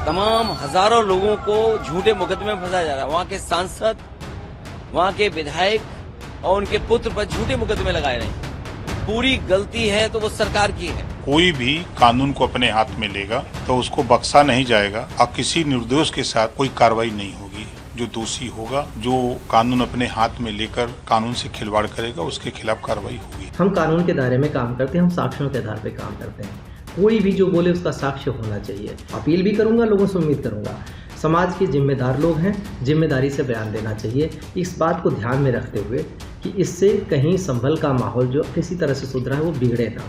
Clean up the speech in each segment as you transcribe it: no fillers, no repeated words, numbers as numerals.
तमाम हजारों लोगों को झूठे मुकदमे में फंसाया जा रहा है। वहाँ के सांसद, वहाँ के विधायक और उनके पुत्र पर झूठे मुकदमे लगाए रहे हैं। पूरी गलती है तो वो सरकार की है। कोई भी कानून को अपने हाथ में लेगा तो उसको बख्शा नहीं जाएगा और किसी निर्दोष के साथ कोई कार्रवाई नहीं होगी। जो दोषी होगा, जो कानून अपने हाथ में लेकर कानून से खिलवाड़ करेगा, उसके खिलाफ कार्रवाई होगी। हम कानून के दायरे में काम करते हैं, हम साक्ष्यों के आधार पर काम करते हैं। कोई भी जो बोले उसका साक्ष्य होना चाहिए। अपील भी करूंगा, लोगों से उम्मीद करूंगा, समाज के जिम्मेदार लोग हैं, जिम्मेदारी से बयान देना चाहिए। इस बात को ध्यान में रखते हुए कि इससे कहीं संभल का माहौल जो किसी तरह से सुधरा है वो बिगड़े ना।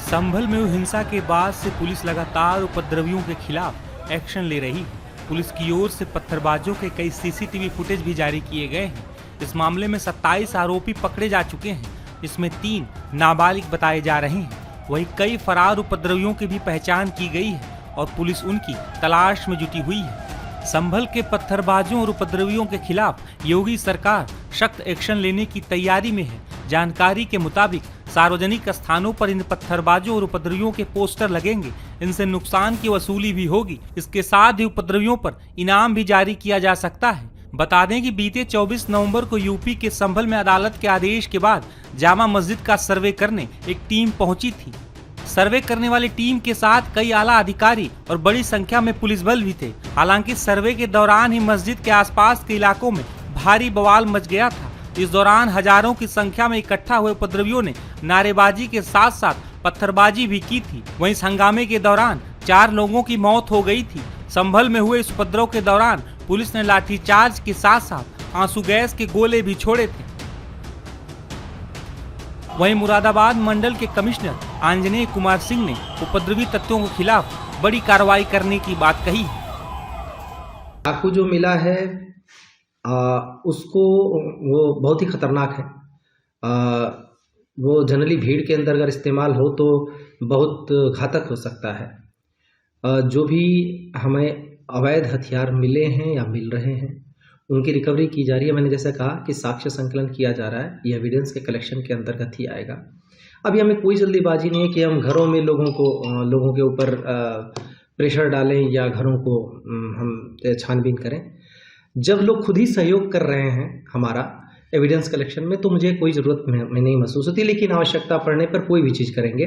संभल में हुई हिंसा के बाद से पुलिस लगातार उपद्रवियों के खिलाफ एक्शन ले रही है। पुलिस की ओर से पत्थरबाजों के कई सीसीटीवी फुटेज भी जारी किए गए हैं। इस मामले में 27 आरोपी पकड़े जा चुके हैं, इसमें 3 नाबालिग बताए जा रहे हैं। वहीं कई फरार उपद्रवियों की भी पहचान की गई है और पुलिस उनकी तलाश में जुटी हुई है। संभल के पत्थरबाजों और उपद्रवियों के खिलाफ योगी सरकार सख्त एक्शन लेने की तैयारी में है। जानकारी के मुताबिक सार्वजनिक स्थानों पर इन पत्थरबाजों और उपद्रवियों के पोस्टर लगेंगे, इनसे नुकसान की वसूली भी होगी। इसके साथ ही उपद्रवियों पर इनाम भी जारी किया जा सकता है। बता दें कि बीते 24 नवंबर को यूपी के संभल में अदालत के आदेश के बाद जामा मस्जिद का सर्वे करने एक टीम पहुंची थी। सर्वे करने वाली टीम के साथ कई आला अधिकारी और बड़ी संख्या में पुलिस बल भी थे। हालांकि सर्वे के दौरान ही मस्जिद के आसपास के इलाकों में भारी बवाल मच गया था। इस दौरान हजारों की संख्या में इकट्ठा हुए उपद्रवियों ने नारेबाजी के साथ साथ पत्थरबाजी भी की थी। वहीं इस हंगामे के दौरान 4 लोगों की मौत हो गई थी। संभल में हुए इस उपद्रव के दौरान पुलिस ने लाठीचार्ज के साथ साथ आंसू गैस के गोले भी छोड़े थे। वहीं मुरादाबाद मंडल के कमिश्नर आंजनेय कुमार सिंह ने उपद्रवी तत्वों के खिलाफ बड़ी कार्रवाई करने की बात कही। चाकू जो मिला है उसको वो बहुत ही खतरनाक है। वो जनरली भीड़ के अंदर अगर इस्तेमाल हो तो बहुत घातक हो सकता है। जो भी हमें अवैध हथियार मिले हैं या मिल रहे हैं उनकी रिकवरी की जा रही है। मैंने जैसा कहा कि साक्ष्य संकलन किया जा रहा है, ये एविडेंस के कलेक्शन के अंतर्गत ही आएगा। अभी हमें कोई जल्दीबाजी नहीं है कि हम घरों में लोगों के ऊपर प्रेशर डालें या घरों को हम छानबीन करें। जब लोग खुद ही सहयोग कर रहे हैं हमारा एविडेंस कलेक्शन में तो मुझे कोई ज़रूरत में नहीं महसूस होती, लेकिन आवश्यकता पड़ने पर कोई भी चीज़ करेंगे।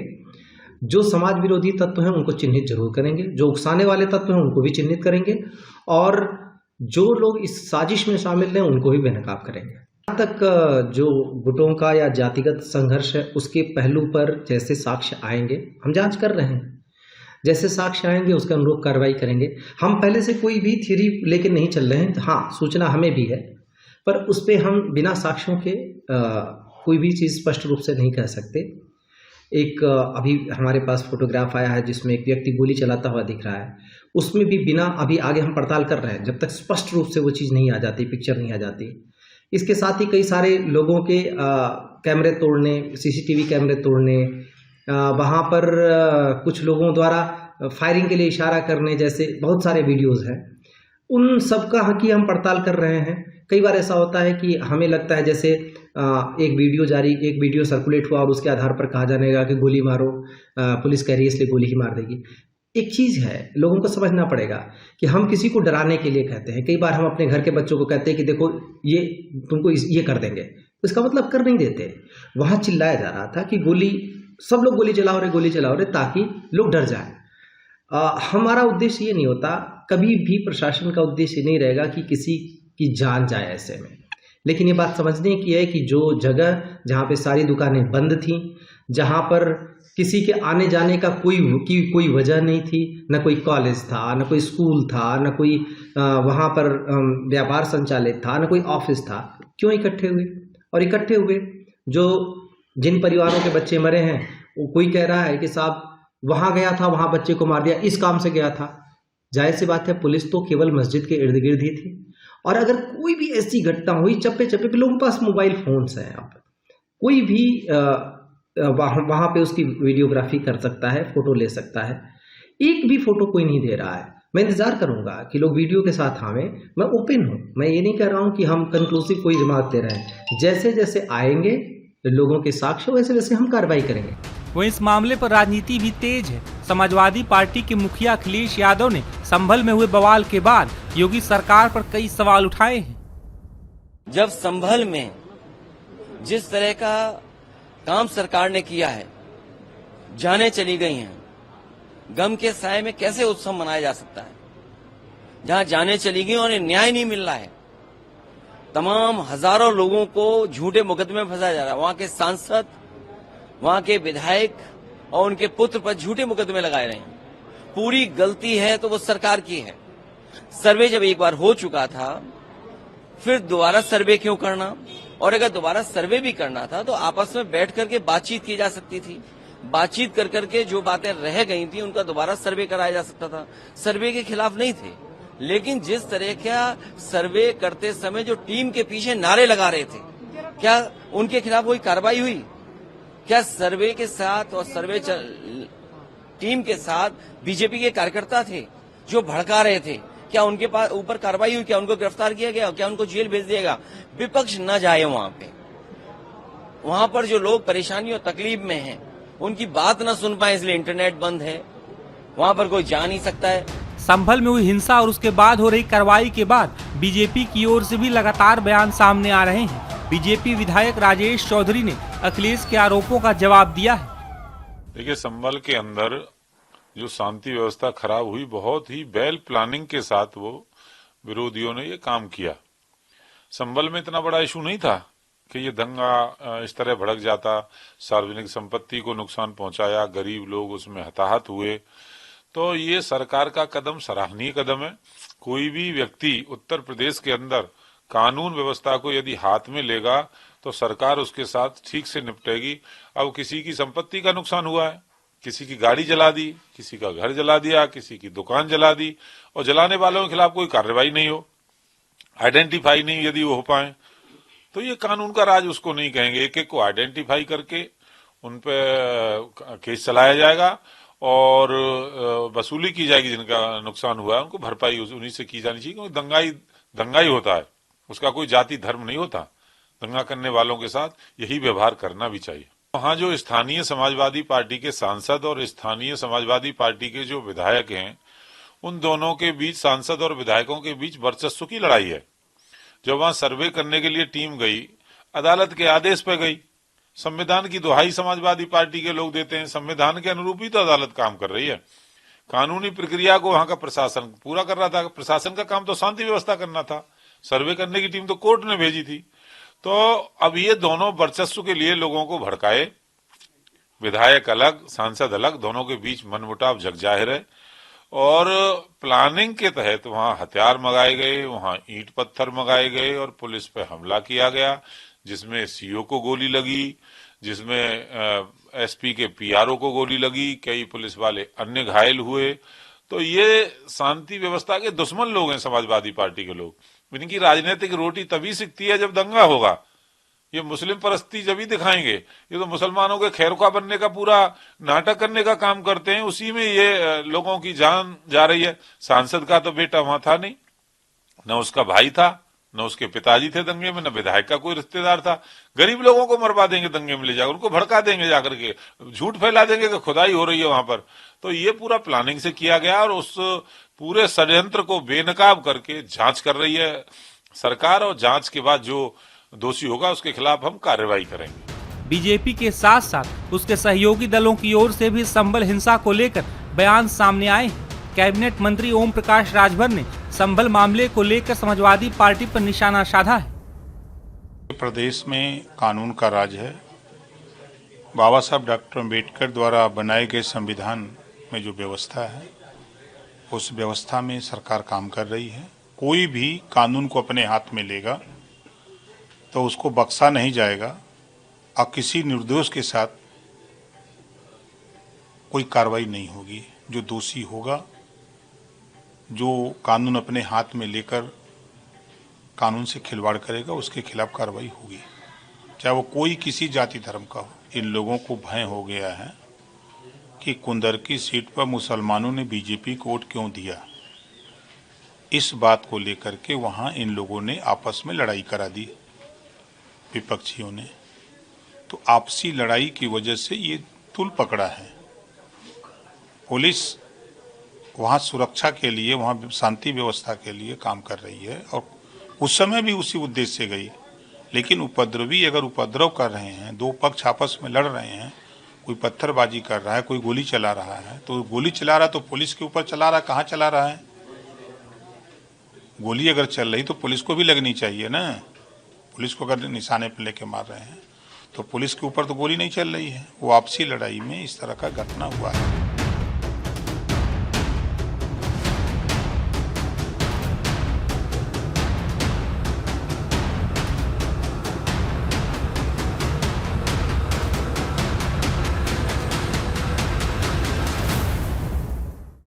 जो समाज विरोधी तत्व हैं उनको चिन्हित जरूर करेंगे, जो उकसाने वाले तत्व हैं उनको भी चिन्हित करेंगे और जो लोग इस साजिश में शामिल हैं उनको भी बेनकाब करेंगे। यहाँ तक जो गुटों का या जातिगत संघर्ष है उसके पहलू पर जैसे साक्ष्य आएंगे हम जांच कर रहे हैं, जैसे साक्ष्य आएंगे उसके अनुरूप कार्रवाई करेंगे। हम पहले से कोई भी थ्योरी लेके नहीं चल रहे हैं। हाँ, सूचना हमें भी है पर उस पर हम बिना साक्ष्यों के कोई भी चीज़ स्पष्ट रूप से नहीं कह सकते। एक अभी हमारे पास फोटोग्राफ आया है जिसमें एक व्यक्ति गोली चलाता हुआ दिख रहा है, उसमें भी बिना अभी आगे हम पड़ताल कर रहे हैं, जब तक स्पष्ट रूप से वो चीज़ नहीं आ जाती, पिक्चर नहीं आ जाती। इसके साथ ही कई सारे लोगों के कैमरे तोड़ने, सीसीटीवी कैमरे तोड़ने, वहाँ पर कुछ लोगों द्वारा फायरिंग के लिए इशारा करने जैसे बहुत सारे वीडियोज़ हैं। उन सब का की हम पड़ताल कर रहे हैं। कई बार ऐसा होता है कि हमें लगता है जैसे एक वीडियो सर्कुलेट हुआ और उसके आधार पर कहा जाने लगा कि गोली मारो, पुलिस कह रही है इसलिए गोली ही मार देगी। एक चीज़ है, लोगों को समझना पड़ेगा कि हम किसी को डराने के लिए कहते हैं। कई बार हम अपने घर के बच्चों को कहते हैं कि देखो ये तुमको ये कर देंगे, तो इसका मतलब कर नहीं देते। वहाँ चिल्लाया जा रहा था कि सब लोग गोली चलाओ रहे ताकि लोग डर जाए। हमारा उद्देश्य ये नहीं होता, कभी भी प्रशासन का उद्देश्य नहीं रहेगा कि किसी की जान जाए ऐसे में। लेकिन ये बात समझने की है कि जो जगह जहाँ पे सारी दुकानें बंद थीं, जहाँ पर किसी के आने जाने का कोई वजह नहीं थी, न कोई कॉलेज था, न कोई स्कूल था, न कोई वहाँ पर व्यापार संचालित था, न कोई ऑफिस था, क्यों इकट्ठे हुए? और इकट्ठे हुए जो जिन परिवारों के बच्चे मरे हैं वो कोई कह रहा है कि साहब वहाँ गया था, वहाँ बच्चे को मार दिया, इस काम से गया था। जाहिर सी बात है, पुलिस तो केवल मस्जिद के इर्द गिर्द ही थी। और अगर कोई भी ऐसी घटना हुई, चप्पे चप्पे पे लोगों के पास मोबाइल फोन्स हैं, अब कोई भी वहाँ पे उसकी वीडियोग्राफी कर सकता है, फोटो ले सकता है। एक भी फोटो कोई नहीं दे रहा है। मैं इंतजार करूंगा कि लोग वीडियो के साथ आवें। मैं ओपन हूँ, मैं ये नहीं कह रहा हूँ कि हम कंक्लूसिव कोई रिमार्क दे रहे हैं। जैसे जैसे आएंगे लोगों के साक्ष्य वैसे वैसे हम कार्रवाई करेंगे। वहीं इस मामले पर राजनीति भी तेज है। समाजवादी पार्टी के मुखिया अखिलेश यादव ने संभल में हुए बवाल के बाद योगी सरकार पर कई सवाल उठाए हैं। जब संभल में जिस तरह का काम सरकार ने किया है, जाने चली गई हैं, गम के साए में कैसे उत्सव मनाया जा सकता है? जहां जाने चली गई और न्याय नहीं मिल रहा है, तमाम हजारों लोगों को झूठे मुकदमे में फंसाया जा रहा है। वहां के सांसद, वहां के विधायक और उनके पुत्र पर झूठे मुकदमे लगाए रहे हैं। पूरी गलती है तो वो सरकार की है। सर्वे जब एक बार हो चुका था, फिर दोबारा सर्वे क्यों करना? और अगर दोबारा सर्वे भी करना था तो आपस में बैठ करके बातचीत की जा सकती थी। बातचीत कर करके जो बातें रह गई थी उनका दोबारा सर्वे कराया जा सकता था। सर्वे के खिलाफ नहीं थे, लेकिन जिस तरह का सर्वे करते समय जो टीम के पीछे नारे लगा रहे थे, क्या उनके खिलाफ कोई कार्रवाई हुई? क्या सर्वे के साथ और सर्वे टीम के साथ बीजेपी के कार्यकर्ता थे जो भड़का रहे थे? क्या उनके पास ऊपर कार्रवाई हुई? क्या उनको गिरफ्तार किया गया? क्या उनको जेल भेज दिया गया? विपक्ष न जाए वहां पे। वहां पर जो लोग परेशानी और तकलीफ में हैं, उनकी बात न सुन पाए, इसलिए इंटरनेट बंद है। वहां पर कोई जा नहीं सकता है। संभल में हुई हिंसा और उसके बाद हो रही कार्रवाई के बाद बीजेपी की ओर से भी लगातार बयान सामने आ रहे हैं। बीजेपी विधायक राजेश चौधरी ने अखिलेश के आरोपों का जवाब दिया है। देखिए, संभल के अंदर जो शांति व्यवस्था खराब हुई, बहुत ही वेल प्लानिंग के साथ वो विरोधियों ने ये काम किया। संभल में इतना बड़ा इशू नहीं था कि ये दंगा इस तरह भड़क जाता, सार्वजनिक संपत्ति को नुकसान पहुंचाया, गरीब लोग उसमें हताहत हुए। तो ये सरकार का कदम सराहनीय कदम है। कोई भी व्यक्ति उत्तर प्रदेश के अंदर कानून व्यवस्था को यदि हाथ में लेगा तो सरकार उसके साथ ठीक से निपटेगी। अब किसी की संपत्ति का नुकसान हुआ है, किसी की गाड़ी जला दी, किसी का घर जला दिया, किसी की दुकान जला दी, और जलाने वालों के खिलाफ कोई कार्रवाई नहीं हो, आइडेंटिफाई नहीं यदि वो हो पाए, तो ये कानून का राज उसको नहीं कहेंगे। एक एक को आइडेंटिफाई करके उन पे केस चलाया जाएगा और वसूली की जाएगी। जिनका नुकसान हुआ है उनको भरपाई उन्हीं से की जानी चाहिए, क्योंकि दंगा ही होता है, उसका कोई जाति धर्म नहीं होता। दंगा करने वालों के साथ यही व्यवहार करना भी चाहिए। वहां जो स्थानीय समाजवादी पार्टी के सांसद और स्थानीय समाजवादी पार्टी के जो विधायक हैं, उन दोनों के बीच, सांसद और विधायकों के बीच वर्चस्व की लड़ाई है। जब वहां सर्वे करने के लिए टीम गई, अदालत के आदेश पर गई। संविधान की दुहाई समाजवादी पार्टी के लोग देते हैं, संविधान के अनुरूप ही तो अदालत काम कर रही है। कानूनी प्रक्रिया को वहां का प्रशासन पूरा कर रहा था। प्रशासन का काम तो शांति व्यवस्था करना था। सर्वे करने की टीम तो कोर्ट ने भेजी थी। तो अब ये दोनों वर्चस्व के लिए लोगों को भड़काए, विधायक अलग, सांसद अलग, दोनों के बीच मनमुटाव जग जाहिर है। और प्लानिंग के तहत वहां हथियार मंगाए गए, वहां ईंट पत्थर मंगाए गए और पुलिस पे हमला किया गया, जिसमें सीओ को गोली लगी, जिसमें एसपी के पीआरओ को गोली लगी, कई पुलिस वाले अन्य घायल हुए। तो ये शांति व्यवस्था के दुश्मन लोग हैं समाजवादी पार्टी के लोग। इनकी राजनीतिक रोटी तभी सिकती है जब दंगा होगा। ये मुस्लिम परस्ती जब ही दिखाएंगे। ये तो मुसलमानों के खैरख्वाह बनने का पूरा नाटक करने का काम करते हैं, उसी में ये लोगों की जान जा रही है। सांसद का तो बेटा वहां था नहीं, न उसका भाई था, न उसके पिताजी थे दंगे में, न विधायक का कोई रिश्तेदार था। गरीब लोगों को मरवा देंगे दंगे में ले जाकर, उनको भड़का देंगे, जाकर के झूठ फैला देंगे कि खुदाई हो रही है वहां पर। तो ये पूरा प्लानिंग से किया गया और उस पूरे षड्यंत्र को बेनकाब करके जांच कर रही है सरकार, और जांच के बाद जो दोषी होगा उसके खिलाफ हम कार्रवाई करेंगे। बीजेपी के साथ साथ उसके सहयोगी दलों की ओर से भी संभल हिंसा को लेकर बयान सामने आए। कैबिनेट मंत्री ओम प्रकाश राजभर ने संभल मामले को लेकर समाजवादी पार्टी पर निशाना साधा है। प्रदेश में कानून का राज है। बाबा साहब डॉक्टर अम्बेडकर द्वारा बनाए गए संविधान में जो व्यवस्था है, उस व्यवस्था में सरकार काम कर रही है। कोई भी कानून को अपने हाथ में लेगा तो उसको बख्शा नहीं जाएगा और किसी निर्दोष के साथ कोई कार्रवाई नहीं होगी। जो दोषी होगा, जो कानून अपने हाथ में लेकर कानून से खिलवाड़ करेगा, उसके खिलाफ कार्रवाई होगी, चाहे वो कोई किसी जाति धर्म का हो। इन लोगों को भय हो गया है कि कुंदर की सीट पर मुसलमानों ने बीजेपी को वोट क्यों दिया। इस बात को लेकर के वहां इन लोगों ने आपस में लड़ाई करा दी, विपक्षियों ने। तो आपसी लड़ाई की वजह से ये तूल पकड़ा है। पुलिस वहाँ सुरक्षा के लिए, वहाँ शांति व्यवस्था के लिए काम कर रही है और उस समय भी उसी उद्देश्य से गई। लेकिन उपद्रवी अगर उपद्रव कर रहे हैं, दो पक्ष आपस में लड़ रहे हैं, कोई पत्थरबाजी कर रहा है, कोई गोली चला रहा है, तो गोली चला रहा है तो पुलिस के ऊपर चला रहा है, कहाँ चला रहा है? गोली अगर चल रही तो पुलिस को भी लगनी चाहिए ना। पुलिस को अगर निशाने पर लेके मार रहे हैं तो पुलिस के ऊपर तो गोली नहीं चल रही है। वो आपसी लड़ाई में इस तरह का घटना हुआ है।